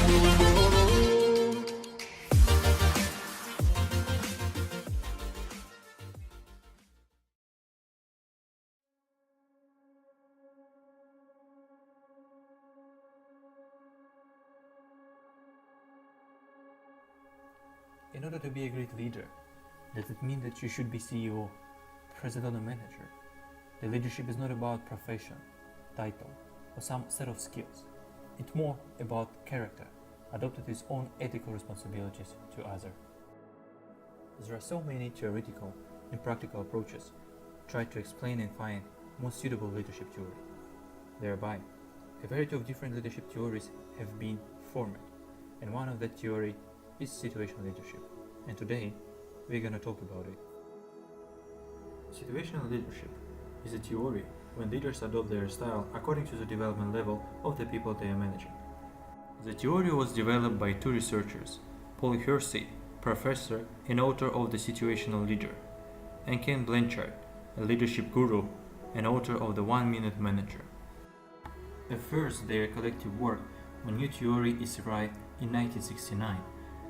In order to be a great leader, does it mean that you should be CEO, president or manager? The leadership is not about profession, title, or some set of skills. It's more about character, adopted its own ethical responsibilities to others. There are so many theoretical and practical approaches try to explain and find most suitable leadership theory. Thereby, a variety of different leadership theories have been formed, and one of that theory is situational leadership, and today we're going to talk about it. Situational leadership is a theory when leaders adopt their style according to the development level of the people they are managing. The theory was developed by two researchers, Paul Hersey, professor and author of The Situational Leader, and Ken Blanchard, a leadership guru and author of The 1 Minute Manager. At first, their collective work on new theory is derived in 1969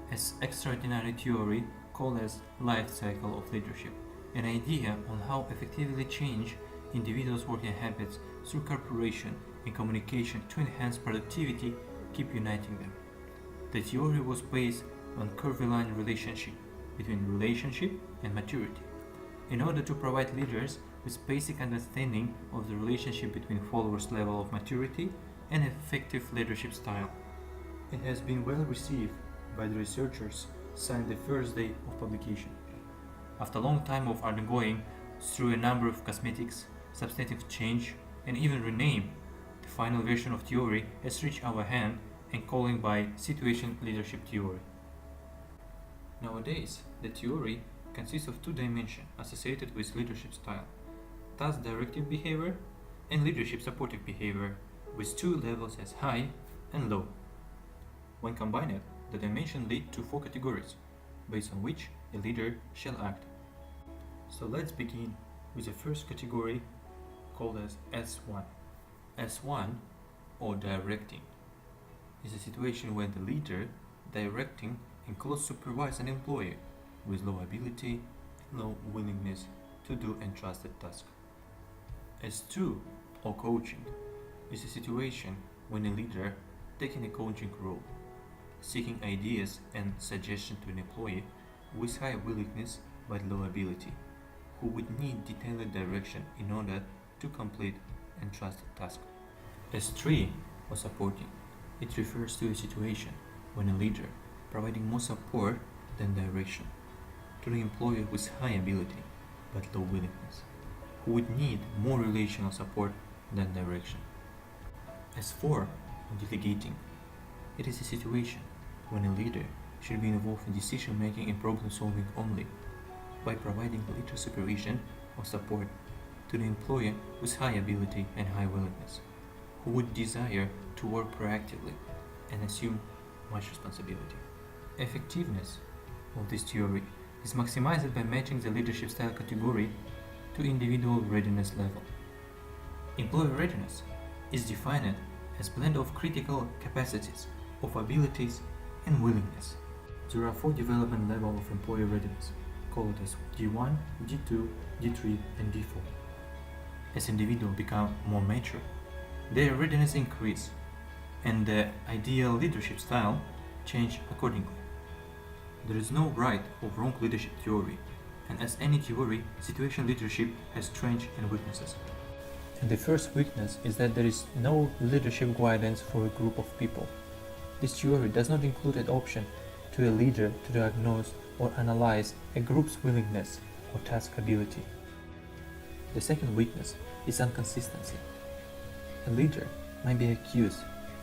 as extraordinary theory called as life cycle of leadership, an idea on how effectively change individuals' working habits through cooperation and communication to enhance productivity keep uniting them. The theory was based on curvilinear relationship between relationship and maturity, in order to provide leaders with basic understanding of the relationship between followers' level of maturity and effective leadership style. It has been well received by the researchers since the first day of publication. After a long time of undergoing through a number of cosmetics, substantive change, and even rename, the final version of theory has reached our hand and calling by situation leadership theory. Nowadays, the theory consists of two dimensions associated with leadership style: task directive behavior and leadership supportive behavior, with two levels as high and low. When combined, the dimensions lead to four categories, based on which a leader shall act. So let's begin with the first category, called as S1. S1, or directing, is a situation where the leader directing and close supervise an employee with low ability and low willingness to do entrusted tasks. S2, or coaching, is a situation when a leader taking a coaching role, seeking ideas and suggestions to an employee with high willingness but low ability, who would need detailed direction in order to complete entrusted tasks. S3, or supporting, it refers to a situation when a leader providing more support than direction to the employee with high ability but low willingness, who would need more relational support than direction. S4, or delegating, it is a situation when a leader should be involved in decision making and problem solving only by providing little supervision or support to the employee with high ability and high willingness, who would desire to work proactively and assume much responsibility. Effectiveness of this theory is maximized by matching the leadership style category to individual readiness level. Employee readiness is defined as blend of critical capacities of abilities and willingness. There are four development levels of employee readiness, called as D1, D2, D3, and D4. As individuals become more mature, their readiness increase, and the ideal leadership style change accordingly. There is no right or wrong leadership theory, and as any theory, situational leadership has strengths and weaknesses. And the first weakness is that there is no leadership guidance for a group of people. This theory does not include an option to a leader to diagnose or analyze a group's willingness or task ability. The second weakness is inconsistency. A leader might be accused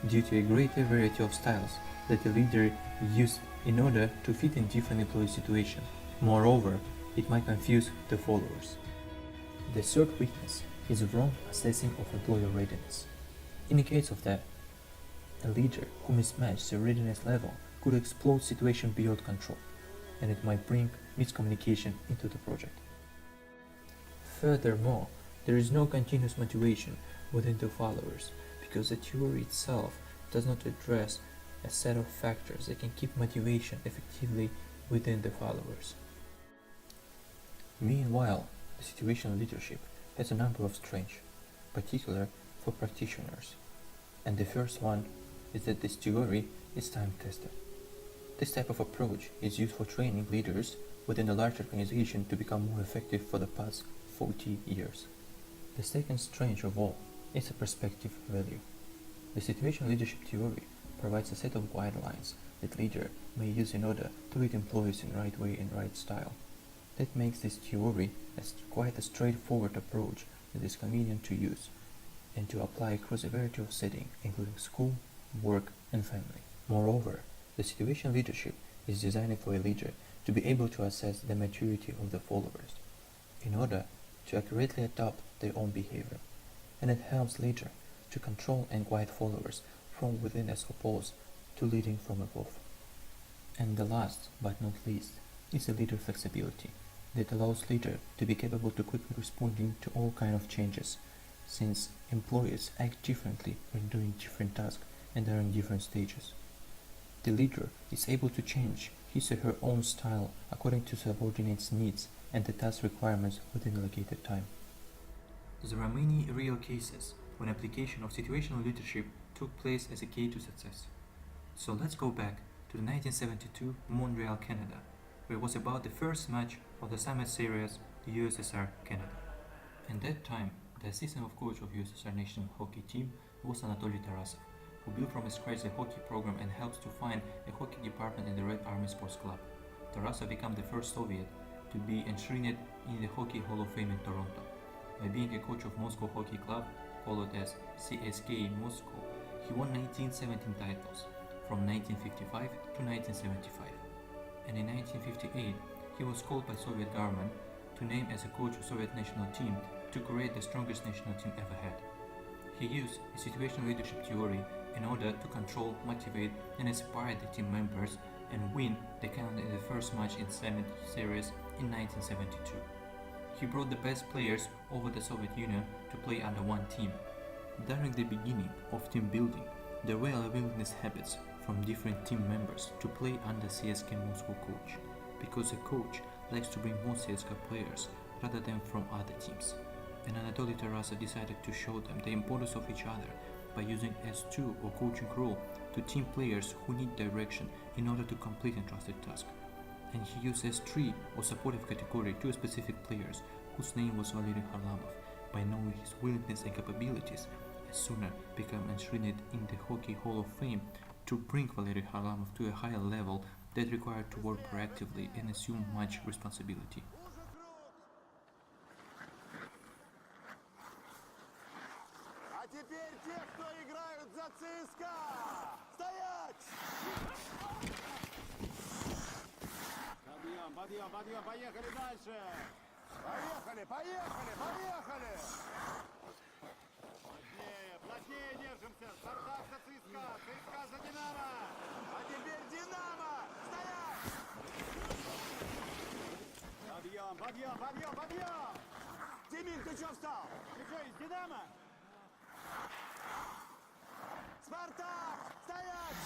due to a greater variety of styles that the leader used in order to fit in different employee situations. Moreover, it might confuse the followers. The third weakness is wrong assessing of employee readiness. In the case of that, a leader who mismatches the readiness level could explode situation beyond control, and it might bring miscommunication into the project. Furthermore, there is no continuous motivation within the followers because the theory itself does not address a set of factors that can keep motivation effectively within the followers. Meanwhile, the situational leadership has a number of strengths, particular for practitioners. And the first one is that this theory is time-tested. This type of approach is used for training leaders within a large organization to become more effective for the past 40 years. The second strength of all is a perspective value. The situational leadership theory provides a set of guidelines that leader may use in order to lead employees in right way and right style. That makes this theory quite a straightforward approach that is convenient to use and to apply across a variety of settings, including school, work, and family. Moreover, the situational leadership is designed for a leader to be able to assess the maturity of the followers in order to accurately adopt their own behavior, and it helps leader to control and guide followers from within as opposed to leading from above. And the last but not least is the leader flexibility that allows leader to be capable to quickly responding to all kind of changes, since employees act differently when doing different tasks and are in different stages. The leader is able to change his or her own style according to subordinates' needs and the task requirements within allocated time. There are many real cases when application of situational leadership took place as a key to success. So let's go back to the 1972 Montreal, Canada, where it was about the first match of the Summit Series USSR Canada. And that time, the assistant of coach of USSR National Hockey Team was Anatoly Tarasov, who built from scratch the hockey program and helped to find a hockey department in the Red Army Sports Club. Tarasov became the first Soviet to be enshrined in the Hockey Hall of Fame in Toronto. By being a coach of Moscow Hockey Club, called as CSKA Moscow, he won 1917 titles from 1955 to 1975. And in 1958, he was called by Soviet government to name as a coach of Soviet national team to create the strongest national team ever had. He used a situational leadership theory in order to control, motivate, and inspire the team members and win the Canada in the first match in Summit Series in 1972. He brought the best players over the Soviet Union to play under one team. During the beginning of team building, there were willingness habits from different team members to play under CSKA Moscow coach, because a coach likes to bring more CSKA players rather than from other teams. And Anatoly Tarasov decided to show them the importance of each other by using S2 or coaching role to team players who need direction in order to complete entrusted task. And he used S3 or supportive category to specific players whose name was Valery Harlamov. By knowing his willingness and capabilities, as sooner became enshrined in the Hockey Hall of Fame to bring Valery Harlamov to a higher level that required to work proactively and assume much responsibility. Теперь те, кто играют за ЦСКА! Стоять! Подъем, поехали дальше! Поехали! Плотнее держимся! Спартак за ЦСКА! ЦСКА за Динамо! А теперь Динамо! Стоять! Подъем! Тимин, ты что встал? Ты что, из Динамо? Спартак! Стоять!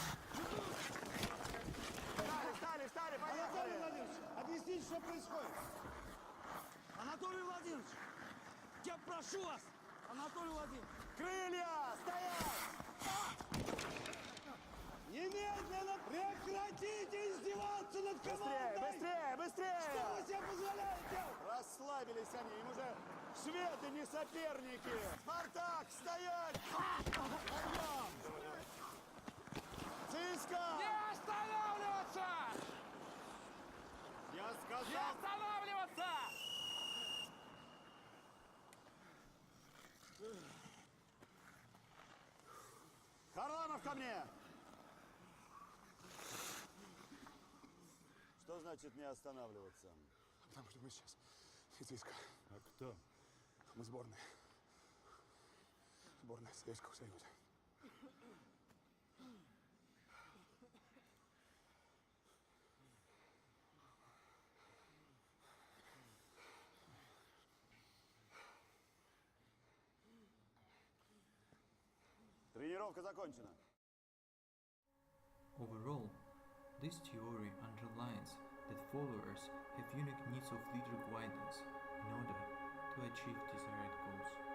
Стали, поехали! Анатолий Владимирович, объясните, что происходит. Анатолий Владимирович, я прошу вас, Анатолий Владимирович. Крылья! Стоять! Немедленно прекратите издеваться над командой! Быстрее! Что вы себе позволяете? Расслабились они, им уже шведы не соперники! Спартак, стоять! Пойдем! ЦСКА! Не останавливаться! Я сказал... Не останавливаться! Харламов ко мне! Что значит не останавливаться? Потому что мы сейчас не ЦСКА. А кто? Мы сборная. Сборная Советского Союза. Тренировка закончена. This theory underlines that followers have unique needs of leader guidance in order to achieve desired goals.